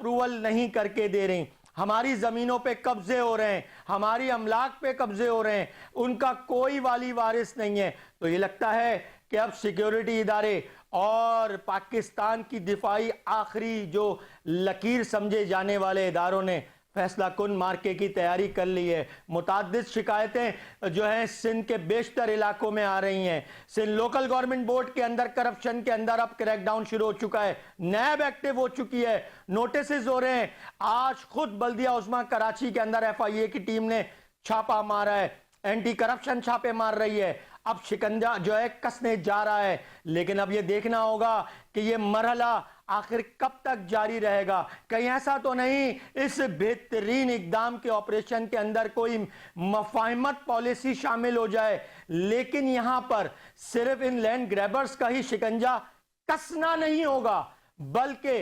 Approval नहीं करके दे रही, हमारी जमीनों पे कब्जे हो रहे हैं, हमारी अमलाक पे कब्जे हो रहे हैं, उनका कोई वाली वारिस नहीं है। तो ये लगता है कि अब सिक्योरिटी इदारे और पाकिस्तान की दिफाई आखिरी जो लकीर समझे जाने वाले इदारों ने फैसला कुन मार्के की तैयारी कर ली है। मुताद्दिद शिकायतें जो हैं सिंध के बेशतर इलाकों में आ रही हैं। सिंध लोकल गवर्नमेंट बोर्ड के अंदर करप्शन के अंदर अब क्रैकडाउन शुरू हो चुका है, नैब एक्टिव हो चुकी है, नोटिस हो रहे हैं। आज खुद बल्दिया उस्मा कराची के अंदर FIA की टीम ने छापा मारा है, एंटी करप्शन छापे मार रही है। अब शिकंजा जो है कसने जा रहा है, लेकिन अब ये देखना होगा कि ये मरहला आखिर कब तक जारी रहेगा। कहीं ऐसा तो नहीं इस बेहतरीन इकदाम के ऑपरेशन के अंदर कोई मफाहिमत पॉलिसी शामिल हो जाए। लेकिन यहां पर सिर्फ इन लैंड ग्रैबर्स का ही शिकंजा कसना नहीं होगा, बल्कि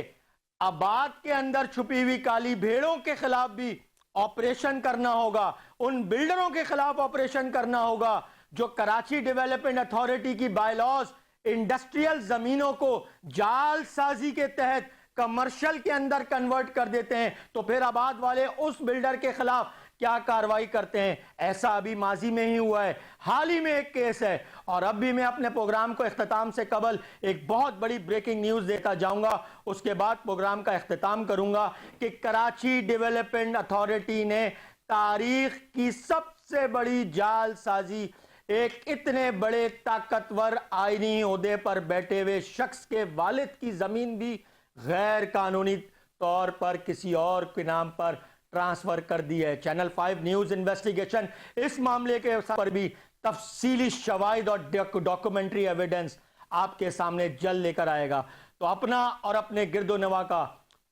आबाद के अंदर छुपी हुई काली भेड़ों के खिलाफ भी ऑपरेशन करना होगा, उन बिल्डरों के खिलाफ ऑपरेशन करना होगा जो कराची डेवलपमेंट अथॉरिटी की बायलॉज इंडस्ट्रियल जमीनों को जालसाजी के तहत कमर्शियल के अंदर कन्वर्ट कर देते हैं। तो फिर आबाद वाले उस बिल्डर के खिलाफ क्या कार्रवाई करते हैं? ऐसा अभी माजी में ही हुआ है, हाल ही में एक केस है। और अब भी मैं अपने प्रोग्राम को इख्तिताम से कबल एक बहुत बड़ी ब्रेकिंग न्यूज देता जाऊंगा, उसके बाद प्रोग्राम का इख्तिताम करूंगा कि कराची डेवलपमेंट अथॉरिटी ने तारीख की सबसे बड़ी जालसाजी एक इतने बड़े ताकतवर आईनी ओहदे पर बैठे हुए शख्स के वालिद की जमीन भी गैर कानूनी तौर पर किसी और के नाम पर ट्रांसफर कर दी है। चैनल 5 न्यूज इन्वेस्टिगेशन इस मामले के पर भी तफसीली शवाहिद और डॉक्यूमेंट्री एविडेंस आपके सामने जल्द लेकर आएगा। तो अपना और अपने गिरदोनवा का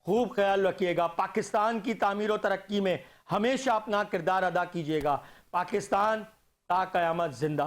खूब ख्याल रखिएगा। पाकिस्तान की तामीर और तरक्की में हमेशा अपना किरदार अदा कीजिएगा। पाकिस्तान ता कयामत जिंदा।